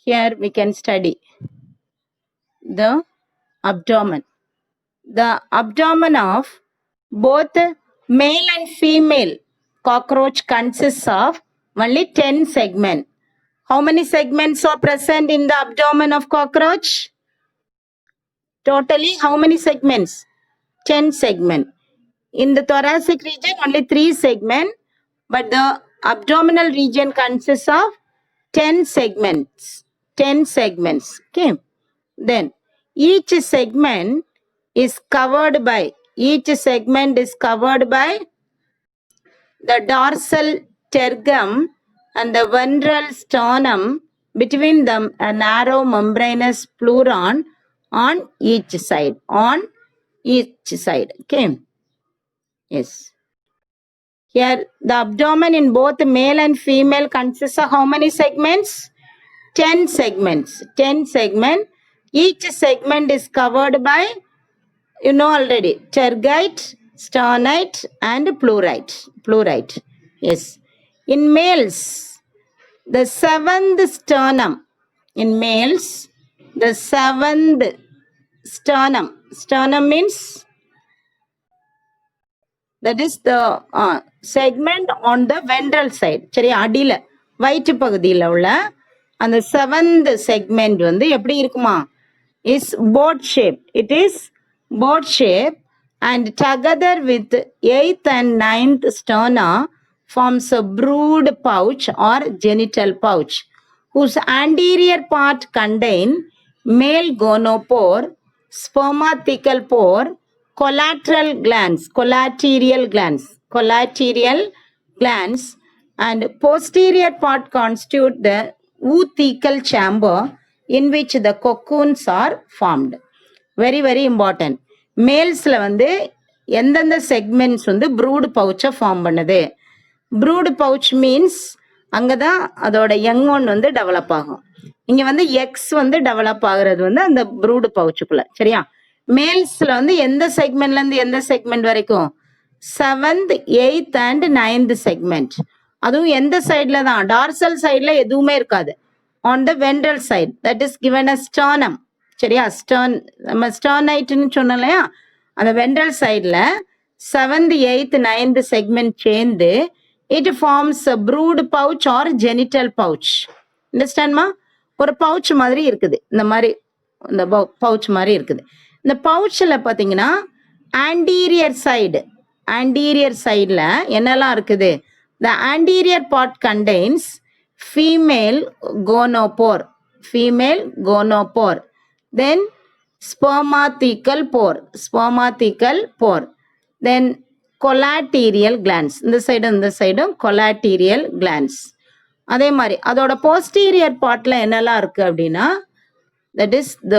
Here we can study the abdomen. The abdomen of both male and female cockroach consists of only 10 segments. How many segments are present in the abdomen of cockroach? Totally, how many segments? 10 segments. In the thoracic region, only 3 segments, but the abdominal region consists of 10 segments. 10 segments. Okay. Then each segment is covered by the dorsal tergum and the ventral sternum, between them a narrow membranous pleuron on each side. Okay. Yes. Here the abdomen in both male and female consists of how many segments? 10 segments. 10 segments. Each segment is covered by, you know already, tergite, sternite and pleurite. Yes. In males, the seventh sternum. In males, the seventh sternum. Sternum means that is the segment on the ventral side. சரி, அடியில வயிற்று பகுதியில் உள்ள அந்த seventh segment வந்து எப்படி இருக்குமா? Is boat shape. It is boat shape and together with 8th and 9th sterna forms a brood pouch or genital pouch whose anterior part contain male gonopore, spermathecal pore, collateral glands, and posterior part constitute the oothecal chamber in which the cocoons are formed. Very very important. மேல்ஸ்ல வந்து எந்தெந்த segments வந்து fruit பவுச்சை form பண்ணுது? Fruit pouch means அங்கதான் அதோட young one வந்து develop ஆகும். இங்க வந்து எக்ஸ் வந்து டெவலப் ஆகுறது வந்து அந்த ப்ரூட் பவுச்சுக்குள்ள. சரியா? மேல்ஸ்ல வந்து எந்த செக்மெண்ட்ல இருந்து எந்த செக்மெண்ட் வரைக்கும்? 7th, 8th and 9th segment. அதுவும் எந்த சைட்ல தான்? டார்சல் சைட்ல எதுவுமே இருக்காது. On the ventral side, that is given as sternum. சரியா? நம்ம ஸ்டர்னைட்னு சொன்னோம் இல்லையா? அந்த வென்ட்ரல் சைட்ல 7th, 8th, 9th செக்மெண்ட் சேர்ந்து it forms a brood pouch or genital pouch. அண்டர்ஸ்டாண்ட்மா? ஒரு பவுச் மாதிரி இருக்குது. இந்த மாதிரி இந்த பவுச் மாதிரி இருக்குது. இந்த பவுச்சில் பார்த்தீங்கன்னா ஆன்டீரியர் சைடில் என்னெல்லாம் இருக்குது? The anterior part contains female gonopore, then spermathecal pore, then collateral glands. இந்த சைடும் collateral glands. அதே மாதிரி அதோட போஸ்டீரியர் பார்ட்ல என்னெல்லாம் இருக்கு அப்படின்னா, that is the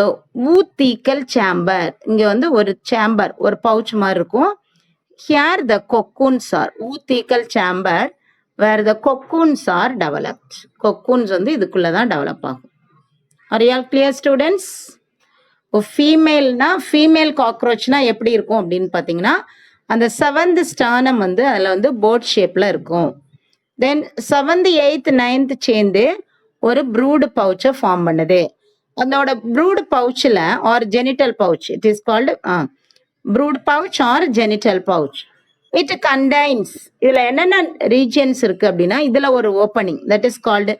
oothecal chamber. இங்க வந்து ஒரு சேம்பர், ஒரு பவுச் மாதிரி இருக்கும். Here the cocoons are oothecal chamber where the cocoons are developed. Cocoons வந்து இதுக்குள்ளதான் டெவலப் ஆகும். Are you all clear students? Female காக்ரோச்னா எப்படி இருக்கும் அப்படின்னு பார்த்தீங்கன்னா, அந்த 7th ஸ்டர்னம் வந்து அதில் வந்து போட் ஷேப்ல இருக்கும். தென் 7th, 8th, 9th சேர்ந்து ஒரு ப்ரூடு பவுச்சை ஃபார்ம் பண்ணுது. அதோட ப்ரூடு பவுச்சில் or genital pouch, it is called brood pouch or genital pouch. It contains, இதில் என்னென்ன ரீஜியன்ஸ் இருக்குது அப்படின்னா, இதில் ஒரு opening that is called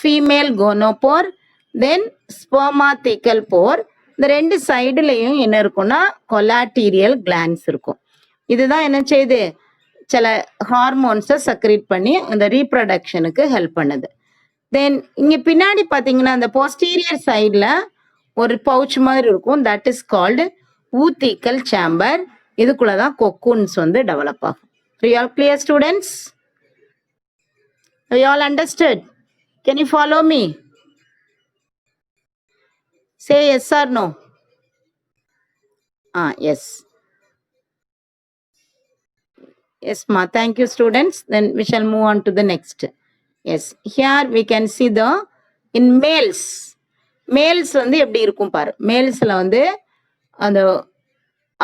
female gonopore, then spermathecal pore. இந்த ரெண்டு சைடுலையும் என்ன இருக்கும்னா கொலாட்டீரியல் கிளான்ஸ் இருக்கும். இதுதான் என்ன செய்யுது? சில ஹார்மோன்ஸை செக்ரேட் பண்ணி அந்த ரீப்ரொடக்ஷனுக்கு ஹெல்ப் பண்ணுது. தென் இங்கே பின்னாடி பார்த்தீங்கன்னா அந்த போஸ்டீரியர் சைடில் ஒரு பவுச் மாதிரி இருக்கும். That is called oothecal chamber. இதுக்குள்ள தான் கொக்கூன்ஸ் வந்து டெவலப் ஆகும். You all clear students? You all understood? Can you follow me? Say yes or no. Yes. Yes, ma. Thank you, students. Then we shall move on to the next. Yes. Here we can see the in males. Males வந்து எப்படி இருக்கும் பாரு. Malesல வந்து அந்த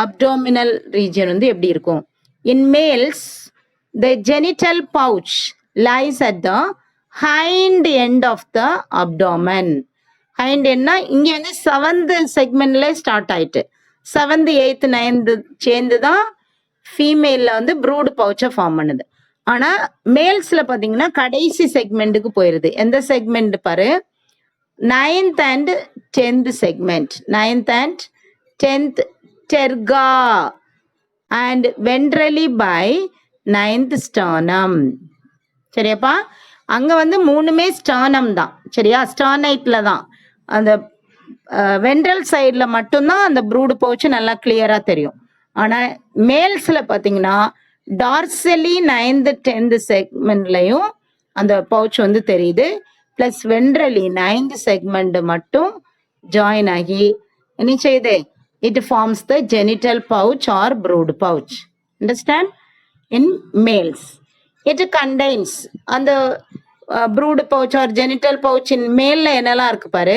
abdominal region வந்து எப்படி இருக்கும்? In males, the genital pouch lies at the hind end of the abdomen. Hind எண்ட்னா இங்க வந்து 7th செக்மெண்ட்ல ஸ்டார்ட் ஆயிட்டு 7th 8th 9th சேர்ந்து தான் ஃபீமேல்ல வந்து ப்ரூட் பவுச்சை ஃபார்ம் பண்ணுது. ஆனா மேல்ஸ்ல பாத்தீங்கன்னா கடைசி செக்மெண்ட்டுக்கு போயிருது. எந்த செக்மெண்ட் பாரு, 9th and 10th segment. 9th and 10th terga and ventrally by 9th sternum. சரியாப்பா, அங்க வந்து மூணுமே ஸ்டர்னம் தான். சரியா, ஸ்டர்னைட்ல தான். அந்த வென்ட்ரல் சைட்ல மட்டும்தான் அந்த ப்ரூடு பவுச் நல்லா கிளியரா தெரியும். ஆனா மேல்ஸ்ல பாத்தீங்கன்னா டார்சலி 9th 10th செக்மெண்ட்லயும் அந்த பவுச் வந்து தெரியுது. பிளஸ் வென்ட்ரலி 9th செக்மெண்ட் மட்டும் ஜாயின் ஆகி என்ன செய்யுது, it forms the genital pouch or brood pouch. Understand? In males it contains அந்த brood pouch or genital pouch in மேல்ல என்னெல்லாம் இருக்கு பாரு,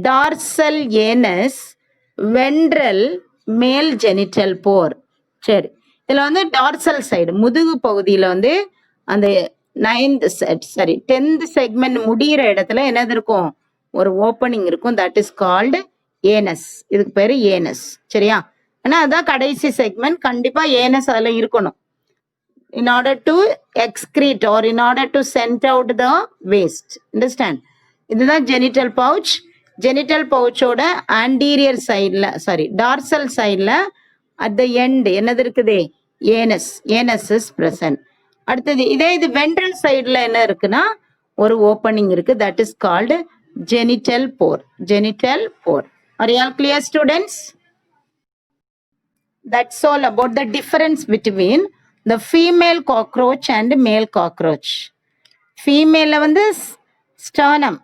dorsal anus, ventral, male genital pore. சரி, இதுல வந்து டார்சல் சைடு முதுகு பகுதியில வந்து அந்த 10th செக்மெண்ட் முடிகிற இடத்துல என்னது இருக்கும், ஒரு ஓப்பனிங் இருக்கும். That is called ஏனஸ். இதுக்கு பேரு ஏனஸ். சரியா, ஆனா அதான் கடைசி செக்மெண்ட். கண்டிப்பா ஏனஸ் அதுல இருக்கணும். in order to excrete or in order to send out the waste. Understand? இதுதான் genital pouch. genital pouch ஓட anterior sideல, dorsal sideல at the end என்னது இருக்குது, anus. anus is present. அடுத்தது இதே இது ventral sideல என்ன இருக்குன்னா ஒரு ஓப்பனிங் இருக்கு. that is called genital pore. genital pore. Are you all clear, students? That's all about the difference between the female cockroach and male cockroach. Female வந்து sternum,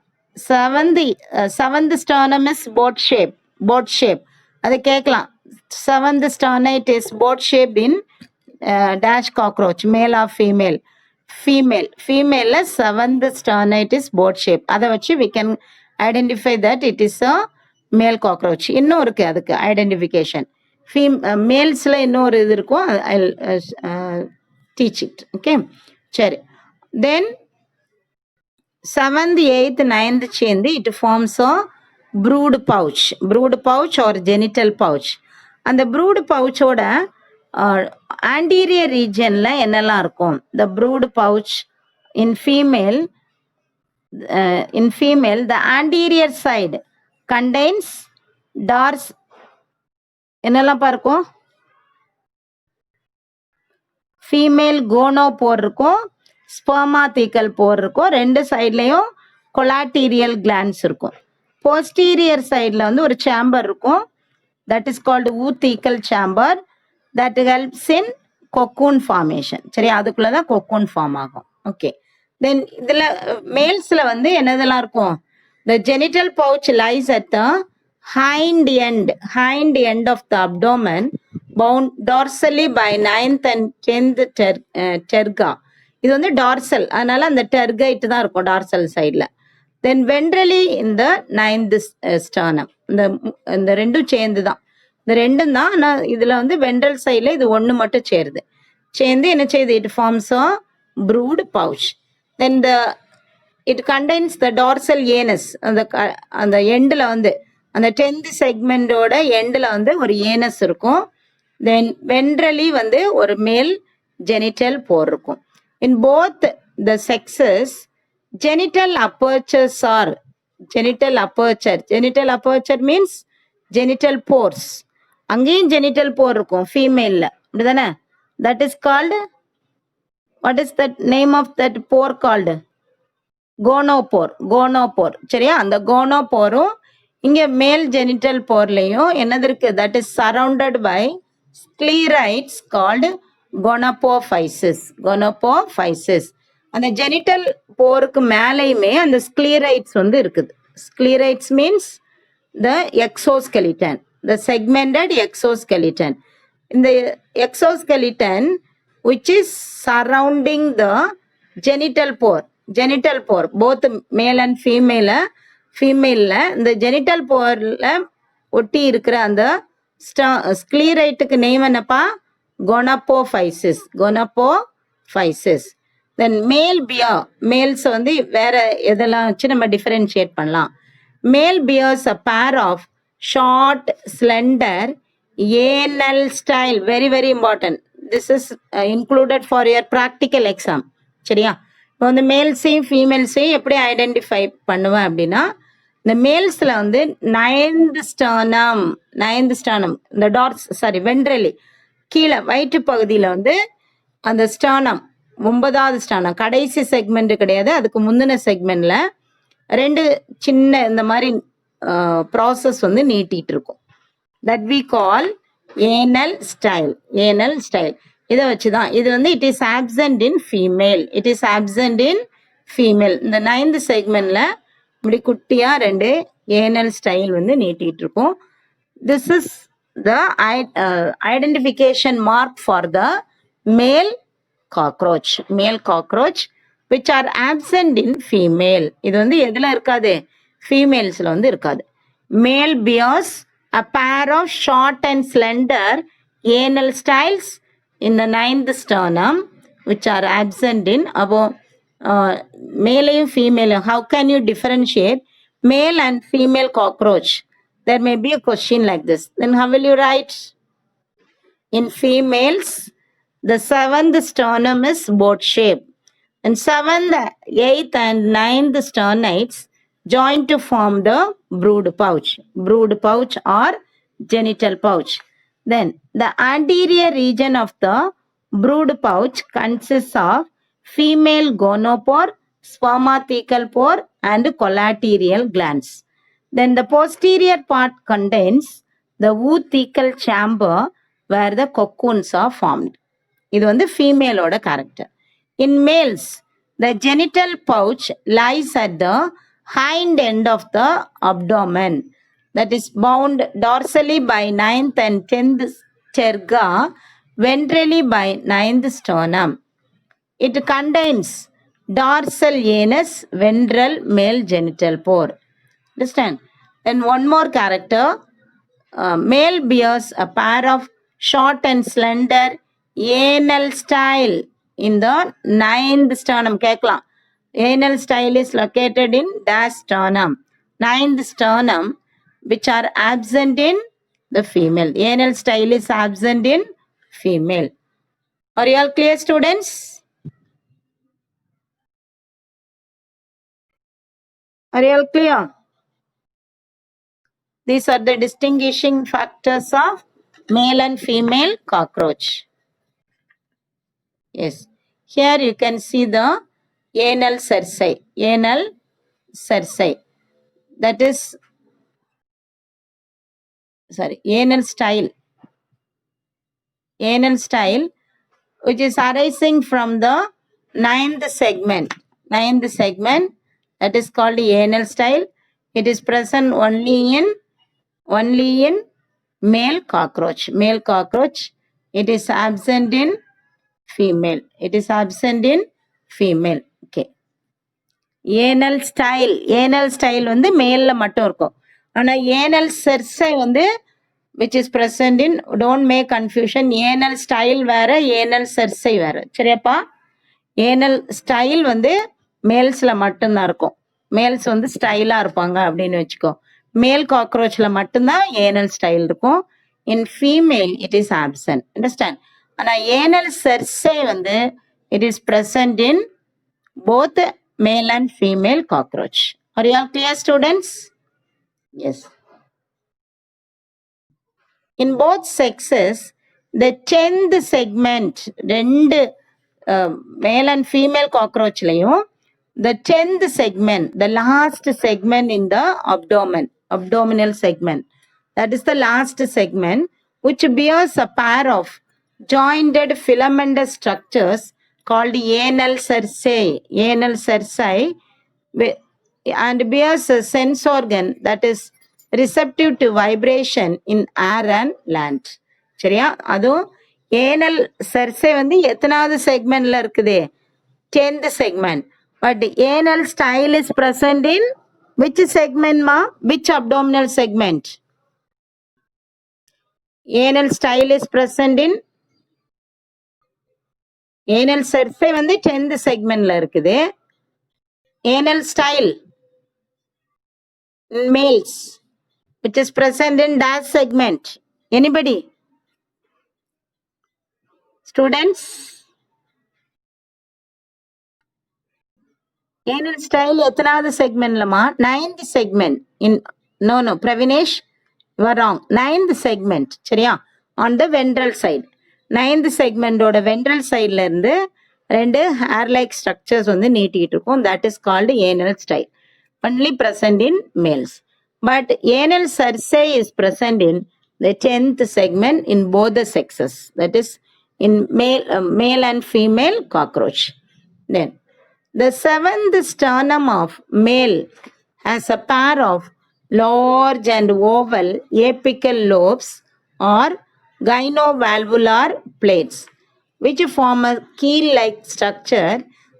seventh sternum is boat shape. அது கேட்கலாம், 7th sternite is boat shaped in dash cockroach, male or female. female 7th sternite is boat shape. அதை வச்சு we can identify that it is a male cockroach. இன்னும் இருக்கு அதுக்கு identification. மேல்ஸ்ல இன்னொரு இது இருக்கும், டீச் இட். ஓகே, சரி. தென் 7th 8th 9th சேர்ந்து it forms a brood pouch or genital pouch. அந்த ப்ரூட் பவுச்சோட ஆன்டீரியர் ரீஜன்ல என்னெல்லாம் இருக்கும், the brood pouch in female the anterior side contains டார்ஸ் என்னெல்லாம் பார்க்கும், ஃபீமேல் கோனோபோர் இருக்கும், ஸ்பெர்மாதீக்கல் போர் இருக்கும். ரெண்டு சைட்லையும் கொலாட்டீரியல் கிளான்ஸ் இருக்கும். போஸ்டீரியர் சைடில் வந்து ஒரு சேம்பர் இருக்கும். That is called oothecal chamber. That helps in cocoon formation. சரி, அதுக்குள்ளே தான் கொக்கூன் ஃபார்ம் ஆகும். ஓகே, தென் இதில் மேல்ஸில் வந்து என்னதெல்லாம் இருக்கும், the genital pouch lies at the hind end of the abdomen, bound dorsally by 9th and 10th terga. இது வந்து டார்சல், அதனால அந்த டெர்கைட் தான் இருக்கும் டார்சல் சைடில். தென் வென்ட்ரலி இந்த 9th sternum. இந்த ரெண்டும் சேர்ந்து தான், இந்த ரெண்டும் தான். ஆனால் இதில் வந்து வென்ட்ரல் சைடில் இது ஒன்று மட்டும் சேருது. சேர்ந்து என்ன செய்யுது, it forms a brood pouch. Then it contains the dorsal anus. அந்த எண்டில் வந்து அந்த 10th செக்மெண்டோட எண்டில் வந்து ஒரு ஏனஸ் இருக்கும். தென் வென்ட்ரலி வந்து ஒரு மேல் ஜெனிட்டல் போர் இருக்கும். In both the sexes genital apertures or genital aperture means genital pores. அங்கேயும் ஜெனிட்டல் போர் இருக்கும் ஃபீமேலில், அப்படிதானே? That is called, what is that name of that pore called? Gonopore. சரியா, அந்த கோனோபோரும் இங்க மேல் ஜெனிட்டல் போர்லையும் என்னது இருக்கு, that is surrounded by sclerites called gonapophysis. அந்த ஜெனிட்டல் போருக்கு மேலேயுமே அந்த ஸ்க்ளீரைட்ஸ் வந்து இருக்குது. Sclerites means the exoskeleton, the segmented exoskeleton. இந்த exoskeleton which is surrounding the genital pore both male and ஃபீமேலில் இந்த ஜெனிட்டல் போரில் ஒட்டி இருக்கிற அந்த ஸ்க்ளீரைட்டுக்கு நேம் என்னப்பா, கோனோபோஃபைசிஸ். தென் மேல்ஸ் வந்து வேற எதெல்லாம் வச்சு நம்ம டிஃபரென்ஷியேட் பண்ணலாம். Male bears a pair of short, slender, anal style. Very, very important. This is included for your practical exam. சரியா? இப்போ வந்து மேல்ஸையும் ஃபீமேல்ஸையும் எப்படி ஐடென்டிஃபை பண்ணுவேன் அப்படின்னா, இந்த மேல்ஸில் வந்து நயன்த் ஸ்டர்னம் இந்த வென்ட்ரலி கீழே வயிற்று பகுதியில் வந்து அந்த ஸ்டர்னம் 9வது ஸ்டர்னம் கடைசி செக்மெண்ட் கிடையாது, அதுக்கு முந்தின செக்மெண்ட்ல 2 சின்ன இந்த மாதிரி ப்ராசஸ் வந்து நீட்டிட்டு இருக்கும். That we call anal style. இதை வச்சுதான் இது வந்து it is absent in female. இந்த 9th செக்மெண்ட்ல இப்படி குட்டியா 2 ஏனல் ஸ்டைல் வந்து நீட்டிட்டு இருக்கும். This is the identification mark for the மேல் cockroach which are absent in female. இது வந்து எதுல இருக்காது? ஃபீமேல்ஸ்ல வந்து இருக்காது. Male bears a pair of short and slender anal styles in the 9th sternum which are absent in மேலையும் ஃபீமேலையும். How can you differentiate male and female cockroach? There may be a question like this. Then how will you write? In females, the 7th sternum is boat shape, and 7th, 8th and 9th sternites join to form the brood pouch or genital pouch. Then the anterior region of the brood pouch consists of female gonopore, spermathecal pore and collateral glands. Then the posterior part contains the oothecal chamber where the cocoons are formed. இது வந்து ஃபீமேலோட character. In males the genital pouch lies at the hind end of the abdomen, that is bound dorsally by 9th and 10th sterga, ventrally by 9th sternum. It contains dorsal anus, ventral male genital pore. Understand? Then one more character. Male bears a pair of short and slender anal style in the 9th sternum. கேட்கலாம். Anal style is located in dash sternum. 9th sternum, which are absent in the female. Anal style is absent in female. Are you all clear, students? Are you all clear? These are the distinguishing factors of male and female cockroach. Yes. Here you can see the anal cerci. That is, anal style, which is arising from the 9th segment. That is called the anal style. It is present only in male cockroach. It is absent in female. Okay. Anal style வந்து மேல்ல மட்டும் இருக்கும். ஆனா anal செர்சை வந்து which is present in, don't make confusion, anal style வேற, anal செர்சை வேற. சரியாப்பா? Anal style வந்து மேல்ஸ்ல மட்டும்தான் இருக்கும். மேல்ஸ் வந்து ஸ்டைலா இருப்பாங்க அப்படின்னு வச்சுக்கோ. மேல் காக்ரோச்ல மட்டும்தான் ஏனல் ஸ்டைல் இருக்கும். இன் female it is absent. Understand? ஆனா ஏனல் செர்சை வந்து it is present in both male and female cockroach. Are you all clear, students? Yes. In both sexes, the 10th segment, ரெண்டு male and female cockroach லையும், the 10th segment, the last segment in the abdominal segment, that is the last segment, which bears a pair of jointed filamentous structures called anal cerci, and bears a sense organ that is receptive to vibration in air and land. சரியா? அதுவும் anal செர்சை வந்து எத்தனாவது செக்மெண்ட்ல இருக்குது? 10th segment. But anal style is present in which segment, ma? Which abdominal segment? Anal style is present in anal cerci வந்து 10th segmentல இருக்குது. Anal style In males, which is present in dash segment. Anybody? Students? Anal style எத்தனாவது segmentலமா? Ninth segment. No, Pravinesh, you are wrong. Ninth segment. சரியா? On the ventral side. Ninth segment ஓட ventral sideல இருந்து ரெண்டு hair like structures வந்து நீட்டிட்டு இருக்கும். That is called anal style. Only present in males. But anal cerci is present in the 10th segment in both the sexes. That is in male and female cockroach. Then the seventh sternum of male has a pair of large and oval apical lobes or gynovalvular plates, which form a keel-like structure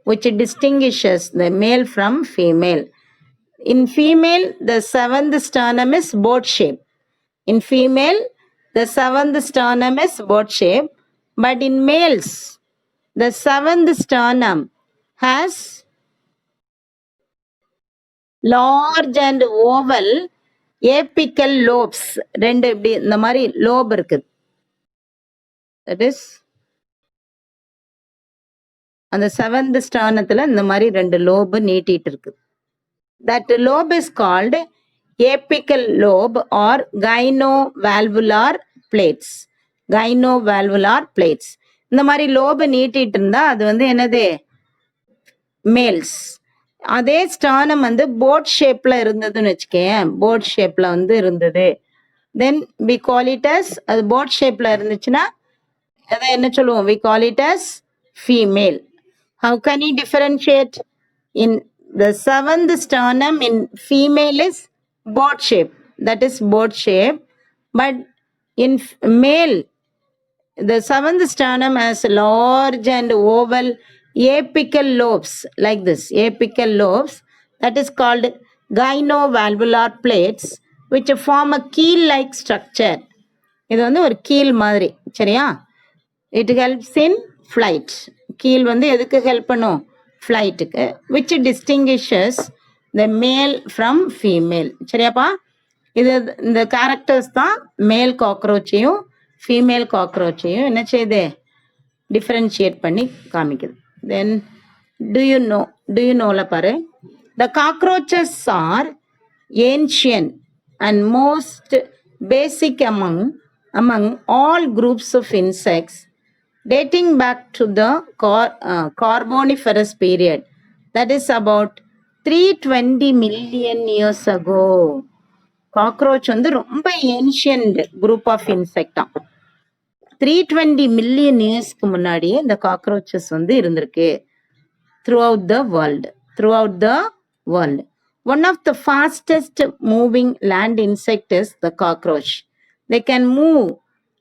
which distinguishes the male from female. In female, the seventh sternum is boat shape. In female, the seventh sternum is boat shape, but in males, the seventh sternum has large and oval apical lobes. ரெண்டு இப்படி இந்த மாதிரி lobe இருக்குது. That is அந்த seventh ஸ்தானத்துல இந்த மாதிரி ரெண்டு லோபு நீட்டிட்டு இருக்கு. That lobe is called apical lobe or gynovalvular plates. Gynovalvular plates. இந்த மாதிரி லோபு நீட்டிட்டு இருந்தா அது வந்து என்னது? மேல்ஸ். அதே ஸ்டானம் வந்து போட் ஷேப்ல இருந்ததுன்னு வச்சுக்கேன். போட் ஷேப்ல வந்து இருந்தது. Then we call it as அது போட் ஷேப்ல இருந்துச்சுன்னா அதை என்ன சொல்லுவோம்? We call it as female. How can you differentiate? In the seventh sternum in female is boat shape. That is boat shape. But in male, the seventh sternum has large and oval apical lobes like this. Apical lobes. That is called gynovalvular plates, which form a keel-like structure. இது வந்து ஒரு கீல் மாதிரி. சரியா? It helps in flight. கீல் வந்து எதுக்கு help பண்ணும்? ஃப்ளைட்டுக்கு. Which distinguishes the male from female. சரியாப்பா? இது இந்த கேரக்டர்ஸ் தான் மேல் காக்ரோச்சையும் ஃபீமேல் காக்ரோச்சையும் என்ன செய்யுது? டிஃபரன்ஷியேட் பண்ணி காமிக்குது. Then do you know பாரு? The cockroaches are ancient and most basic among all groups of insects, dating back to the Carboniferous period. That is about 320 million years ago. Cockroach வந்து ரொம்ப ancient group of insecta. 320 million இயர்ஸ்க்கு முன்னாடியே இந்த cockroaches வந்து இருந்திருக்கு. throughout the world. One of the fastest moving land insect is the cockroach. They can move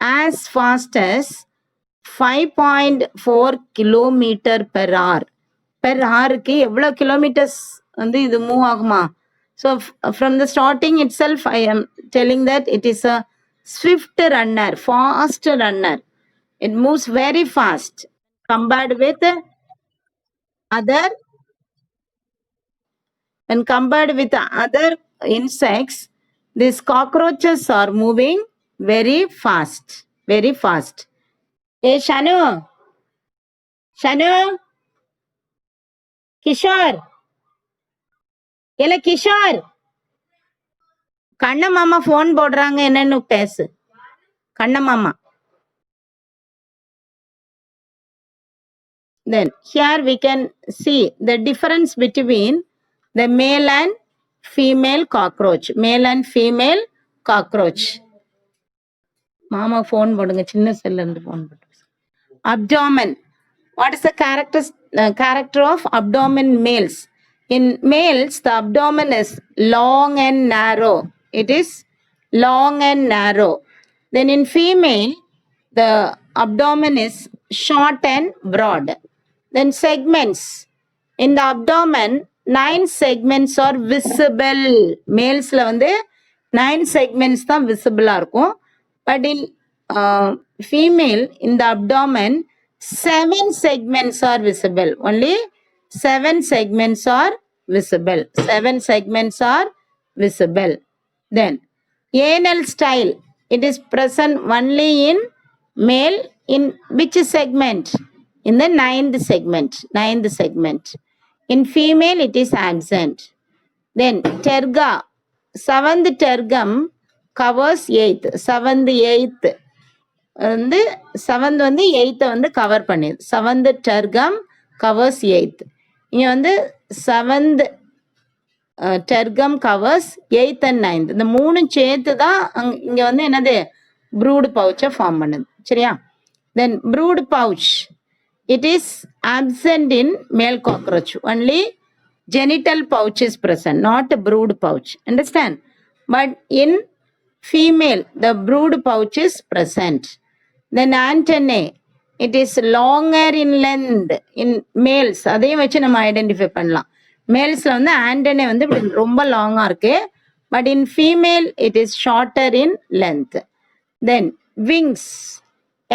as fast as 5.4 kilometer per hour. Per hourக்கு எவ்வளவு kilometres வந்து இது மூவ் ஆகுமா? So from the starting itself, I am telling that it is a swift runner, fast runner. It moves very fast compared with other insects. These cockroaches are moving very fast. Hey Shanu, Kishore, Kishore, கண்ண மாமா phone போடுறாங்க, என்னன்னு பேசு. கண்ண மாமா. Then here we can see the difference between the male and female cockroach. மாமா phone போடுங்க, சின்ன செல்ல இருந்து போன் போட்டு. Abdomen. What is the character of abdomen males? In males, the abdomen is long and narrow. It is long and narrow. Then in female, the abdomen is short and broad. Then segments. In the abdomen, 9 segments are visible. Malesல வந்து 9 segments தான் visible-ஆ இருக்கும். But in female, in the abdomen, 7 segments are visible. Only 7 segments are visible. 7 segments are visible. Then anal style, it is present only in male in which segment? In the ninth segment. In female, it is absent. Then terga, seventh tergum covers eighth. Eighth வந்து seventh வந்து எயித்தை வந்து cover பண்ணிது. Seventh tergum covers eighth. இங்கே வந்து seventh tergum covers eighth and ninth. இந்த மூணு சேர்த்து தான் இங்கே வந்து என்னது ப்ரூடு பவுச்சை ஃபார்ம் பண்ணுது. சரியா? Then brood pouch, it is absent in male cockroach. Only genital pouch is present, not brood pouch. Understand? But in female, the brood pouch is present. Then antennae, it is longer in length in males. அதையும் வச்சு நம்ம identify பண்ணலாம். மேல்ஸில் வந்து antennae வந்து ரொம்ப லாங்காக இருக்கு. But in female it is shorter in length. Then wings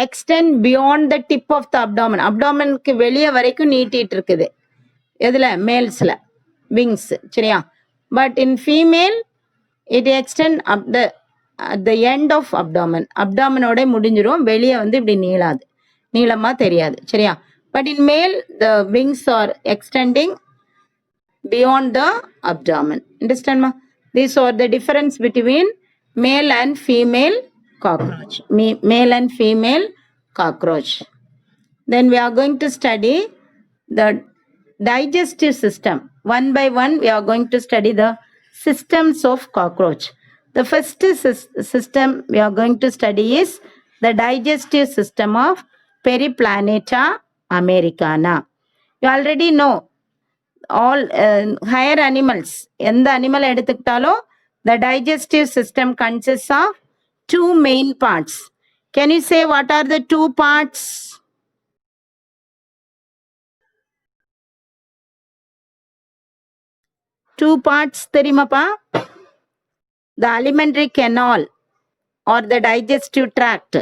extend beyond the tip of the abdomen. அப்டாமனுக்கு வெளியே வரைக்கும் நீட்டிட்டு இருக்குது. எதில்? மேல்ஸில் விங்ஸ். சரியா? But in female it extend up the at the end of abdomen. அப்டாமனோட முடிஞ்சிரும். வெளியே வந்து இப்படி நீளாது, நீளமாக தெரியாது. சரியா? But in male the wings are extending beyond the abdomen. Understand ma? These are the difference between male and female cockroach. Male and female cockroach. Then we are going to study the digestive system. One by one we are going to study the systems of cockroach. The first system we are going to study is the digestive system of Periplaneta americana. You already know all higher animals. எந்த animal எடுத்துக்கிட்டாலும் the digestive system consists of two main parts. Can you say what are the two parts? Two parts தெரியுமாப்பா? The alimentary canal or the digestive tract.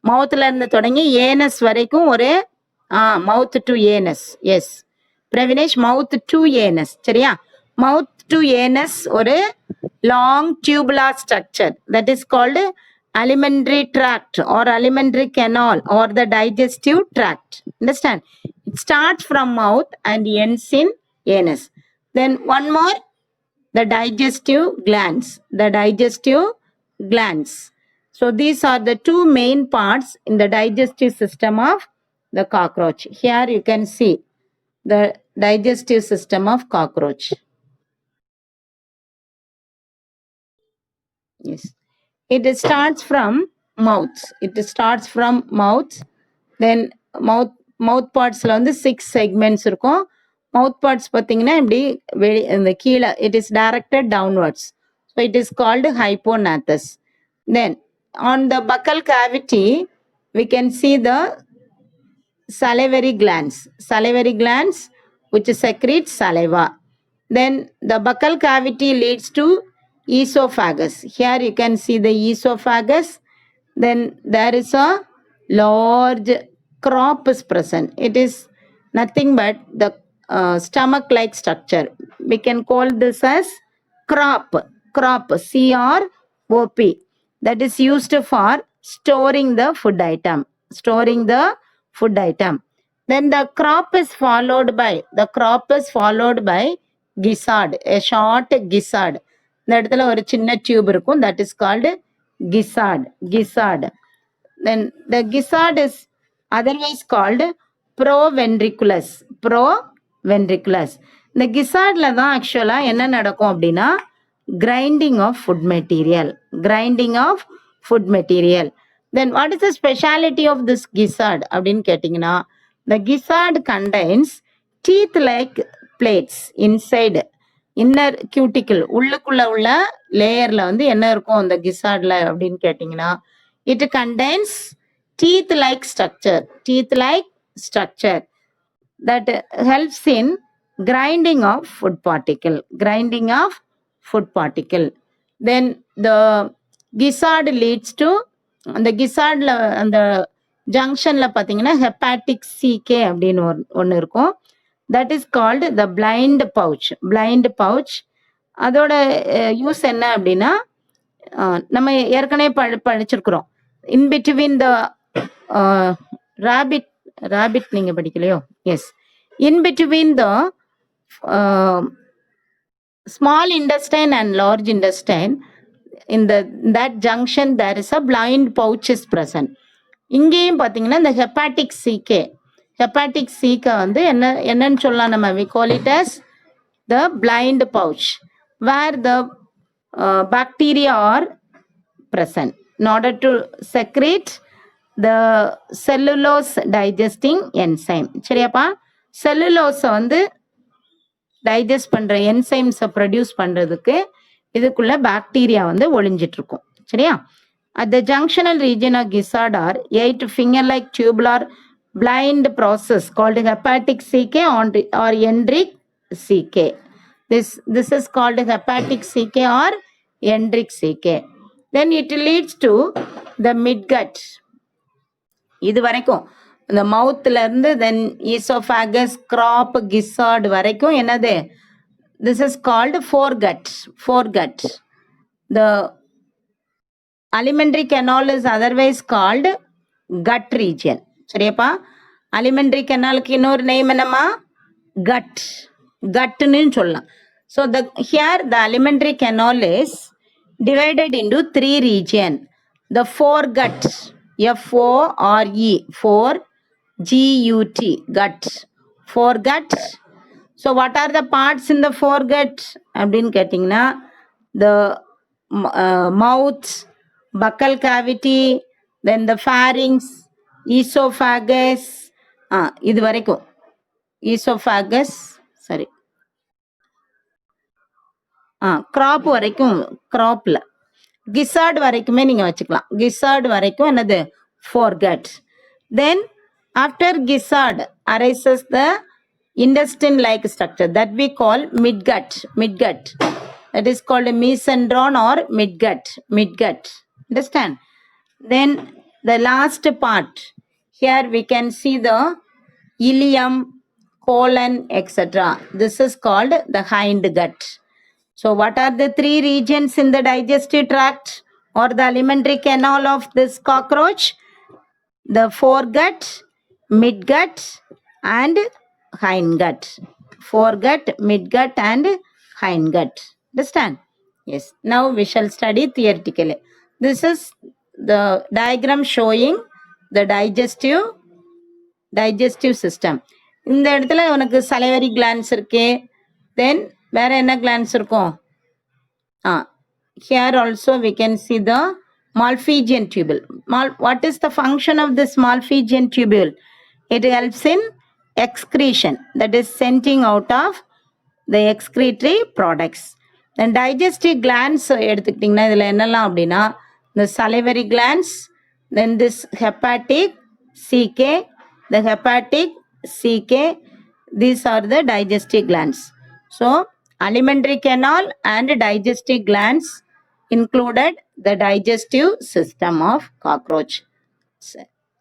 மவுத்தில் இருந்து தொடங்கி anus வரைக்கும் ஒரு mouth to anus. Yes Pravinesh, mouth to anus. சரியா? Mouth to anus ஒரு long tubular structure. That is called alimentary tract or alimentary canal or the digestive tract. Understand? It starts from mouth and ends in anus. Then one more, the digestive glands. The digestive glands. So these are the two main parts in the digestive system of the cockroach. Here you can see the digestive system of cockroach. Yes. It starts from mouth. It starts from mouth. Then mouth partsல வந்து 6 segments இருக்கும். Mouth parts பார்த்தீங்கன்னா இப்படி இந்த கீழே it is directed downwards. So it is called hypognathus. Then on the buccal cavity we can see the salivary glands. Salivary glands which secrete saliva. Then the buccal cavity leads to esophagus. Here you can see the esophagus. Then there is a large crop is present. It is nothing but the stomach like structure. We can call this as crop. CROP. That is used for storing the food item. Then the crop is followed by gizzard, a short gizzard. இந்த இடத்துல ஒரு சின்ன tube இருக்கும். that is called gizzard. Then the gizzard is otherwise called proventriculus. இந்த gizzardல தான் ஆக்சுவலா என்ன நடக்கும் அப்படின்னா grinding of food material. Then what is the speciality of this gizzard அப்படின்னு கேட்டிங்கன்னா, the gizzard contains teeth like plates inside inner cuticle. உள்ளுக்குள்ள உள்ள லேயர்ல வந்து என்ன இருக்கும் அந்த கிசார்ட்ல அப்படின்னு கேட்டிங்கன்னா, it contains teeth like structure that helps in grinding of food particle. Then the gizzard leads to அந்த gizzardல அந்த ஜங்ஷன்ல பார்த்தீங்கன்னா hepatic CK அப்படின்னு ஒன்று இருக்கும். That is called the blind pouch. அதோட யூஸ் என்ன அப்படின்னா நம்ம ஏற்கனவே படிச்சிருக்கிறோம். In between the rabbit rabbit நீங்க படிக்கலையோ? Yes. In between the small intestine and large intestine, in that junction there is a blind pouch is present. இங்கேயும் பார்த்தீங்கன்னா இந்த ஹெப்பாட்டிக் சீக்கே, ஹெப்பாட்டிக் சீக்கை வந்து என்னன்னு சொல்லலாம் நம்ம, we call it as the blind pouch where the bacteria are present in order to secrete the cellulose digesting enzyme. சரியாப்பா? செல்லுலோஸை வந்து digest பண்ற என்சைம்ஸை produce பண்றதுக்கு இதுக்குள்ள பாக்டீரியா வந்து ஒளிஞ்சிட்டு இருக்கும். சரியா? At the junctional region of gizzard are 8 finger-like tubular blind process called hepatic CK or Hendrick CK. This is called hepatic CK or Hendrick CK. Then it leads to the midgut. இது வரைக்கும் இந்த மவுத்ல இருந்து தென் oesophagus, graph, gizzard வரைக்கும் என்னது? This is called foregut. foregut. The alimentary canal is otherwise called gut region. சரியாப்பா? alimentary canalக்கு இன்னொரு name என்னமா? gut. gutன்னு சொல்லலாம். So here the alimentary canal is divided into 3 region. The foregut, F-O-R-E, G-U-T, gut, foregut. So what are the parts in the foregut அப்படின்னு கேட்டிங்கன்னா, the mouth, buccal cavity, then the pharynx, esophagus, இது வரைக்கும் esophagus, சரி, graph வரைக்கும், கிராப்ல gizzard வரைக்குமே நீங்க வச்சுக்கலாம். gizzard வரைக்கும் என்னது? foregut. Then after gizzard arises the intestine like structure that we call midgut. midgut, that is called mesenteron or midgut. midgut, understand? Then the last part, here we can see the ileum, colon, etc. This is called the hindgut. So what are the 3 regions in the digestive tract or the alimentary canal of this cockroach? The foregut, midgut and hindgut. foregut, midgut and hindgut. Understand? Yes. Now we shall study theoretically. This is the diagram showing the digestive system. இந்த இடத்துல உனக்கு salivary glands இருக்கு. Then வேற என்ன glands இருக்கும்? Here also we can see the Malpighian tubule. What is the function of this Malpighian tubule? It helps in excretion, that is sending out of the excretory products. Then digestive glands எடுத்துக்கிட்டிங்கன்னா இதில் என்னெல்லாம் அப்படின்னா, the salivary glands, then this hepatic CK, the hepatic CK, these are the digestive glands. So alimentary canal and digestive glands included the digestive system of cockroach.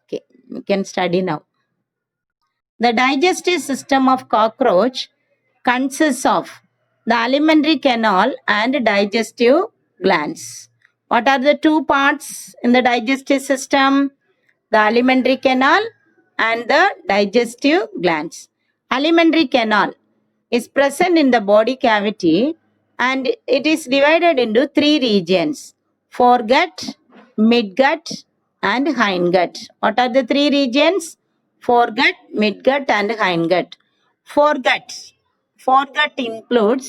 Okay, we can study now. The digestive system of cockroach consists of the alimentary canal and digestive glands. What are the 2 parts in the digestive system? The alimentary canal and the digestive glands. Alimentary canal is present in the body cavity and it is divided into 3 regions: foregut, midgut and hindgut. What are the 3 regions? Foregut, midgut and hindgut. Foregut includes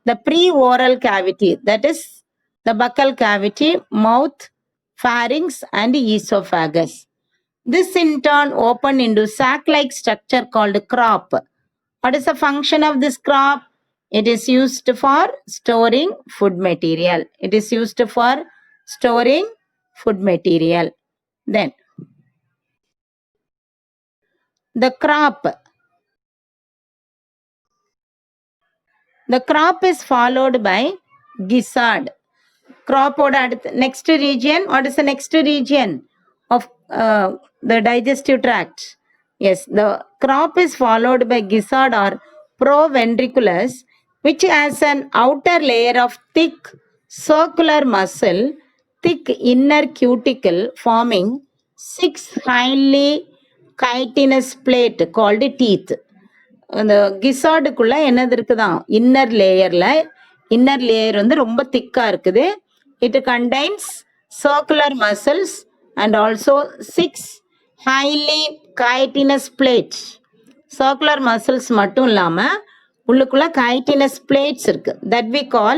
the preoral cavity, that is the buccal cavity, mouth, pharynx and esophagus. This in turn open into sac-like structure called crop. What is the function of this crop? It is used for storing food material. It is used for storing food material. Then the crop. The crop is followed by gizzard. Crop next region. What is the next region of the digestive tract? Yes, the crop is followed by gizzard or proventriculus, which has an outer layer of thick circular muscle, thick inner cuticle forming 6 highly chitinous plate called teeth. அந்த கிசார்டுக்குள்ள என்னது இருக்குதான், inner layer வந்து ரொம்ப திக்கா இருக்குது. It contains circular muscles and also 6 highly chitinous plates. Circular muscles மட்டும் இல்லாம உள்ளுக்குள்ள chitinous plates இருக்கு. that we call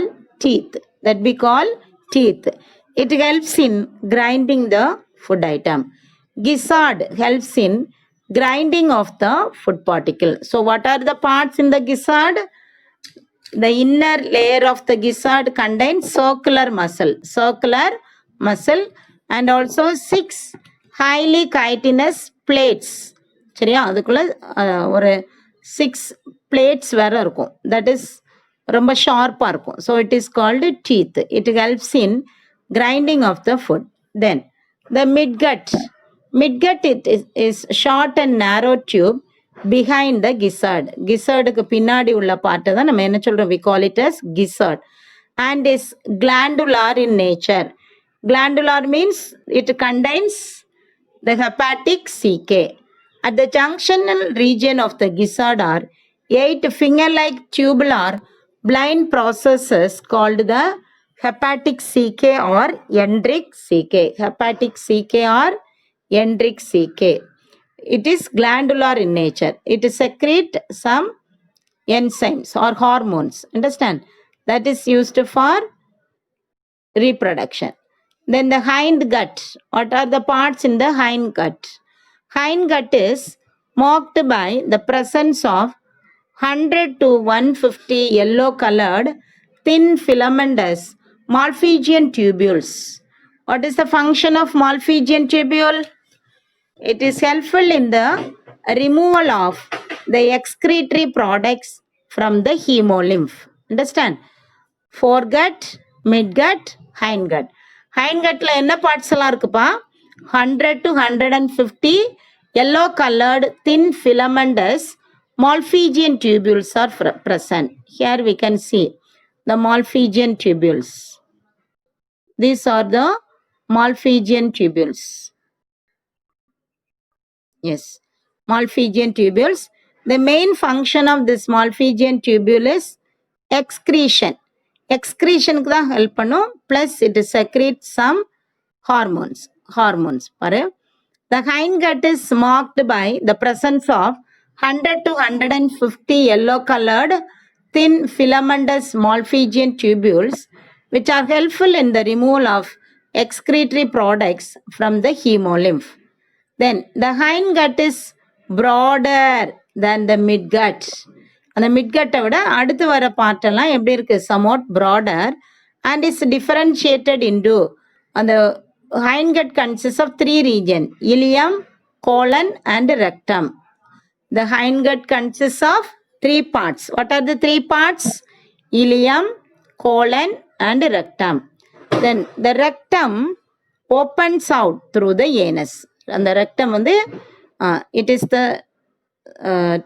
teeth. It helps in grinding the food item. Gizzard helps in grinding of the food particle. So what are the parts in the gizzard? The inner layer of the gizzard contains circular muscle and also 6 highly chitinous plates. சரியா, அதுக்குள்ள ஒரு 6 plates வேற இருக்கும். that is ரொம்ப ஷார்ப்பா இருக்கும். so it is called teeth. it helps in grinding of the food. then the midgut it is short and narrow tube behind the gizzard. gizzardக்கு பின்னாடி உள்ள பார்ட் தான் நம்ம என்ன சொல்றோம், we call it as gizzard, and is glandular in nature. Glandular means it contains the hepatic CK. At the junctional region of the gizzard are 8 finger-like tubular blind processes called the hepatic CK or enteric CK. Hepatic CK or enteric CK. It is glandular in nature. It secretes some enzymes or hormones. Understand? That is used for reproduction. Then the hind gut. What are the parts in the hind gut? Hind gut is marked by the presence of 100 to 150 yellow colored thin filamentous Malpighian tubules. What is the function of Malpighian tubule? It is helpful in the removal of the excretory products from the hemolymph. Understand? Foregut, midgut, hindgut. Hindgutல என்ன parts எல்லாம் இருக்குப்பா? 100 to 150 yellow colored thin filamentous Malpighian tubules are present. Here we can see the Malpighian tubules. These are the Malpighian tubules. Yes, Malpighian tubules. The main function of this Malpighian tubule is excretion. Excretionக்கு தான் help பண்ணும். plus it secretes some hormones. பாரு, the hindgut is marked by the presence of 100 to 150 yellow colored thin filamentous Malpighian tubules which are helpful in the removal of excretory products from the hemolymph. Then the hindgut is broader than the midgut. அந்த மிட்கட்டை விட அடுத்து வர part எல்லாம் எப்படி இருக்கு, somewhat broader and is differentiated into அந்த hindgut consists of 3 regions, ileum, colon and rectum. The hindgut consists of 3 parts. What are the 3 parts? Ileum, colon and rectum. Then the rectum opens out through the anus. அந்த rectum வந்து it is the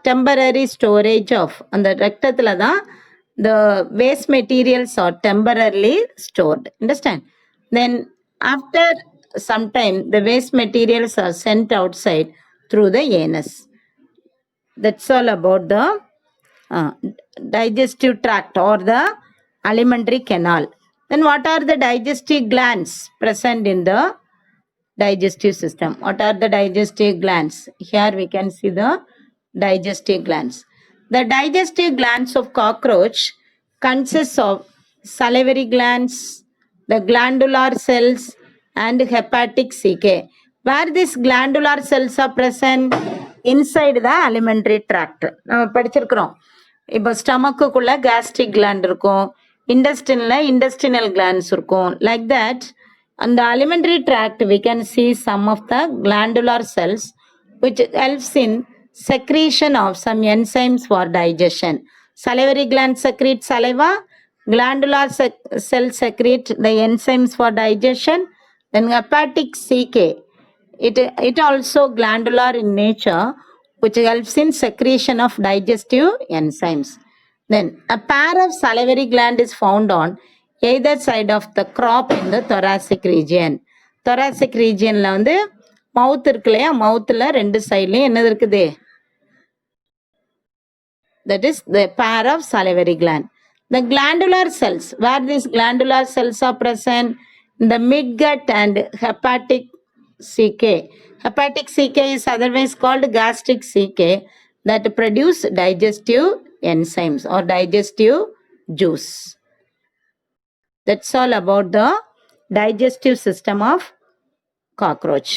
temporary storage of, அந்த ரக்தத்துல தான் the waste materials are temporarily stored. Understand? Then after some time the waste materials are sent outside through the anus. That's all about the digestive tract or the alimentary canal. Then what are the digestive glands present in the digestive system? What are the digestive glands? Here we can see the digestive glands. The digestive glands of cockroach consists of salivary glands, the glandular cells and hepatic CK. Where these glandular cells are present? Inside the alimentary tract. நம்ம படிச்சிருக்கிறோம். இப்போ ஸ்டமக்குள்ள gastric gland இருக்கும், intestinal glands இருக்கும். Like that, on the alimentary tract we can see some of the glandular cells which helps in secretion of some enzymes for digestion. Salivary gland secrete saliva, glandular cells secrete the enzymes for digestion. Then hepatic CK, it also glandular in nature which helps in secretion of digestive enzymes. Then a pair of salivary gland is found on either side of the crop in the thoracic region. Thoracic regionல வந்து மவுத் இருக்கு இல்லையா, மவுத்தில் ரெண்டு சைட்லையும் என்னது இருக்குது? That is the pair of salivary gland. The glandular cells, where these glandular cells are present, in the midgut and hepatic CK. Hepatic CK is otherwise called gastric CK, that produce digestive enzymes or digestive juice. That's all about the digestive system of cockroach.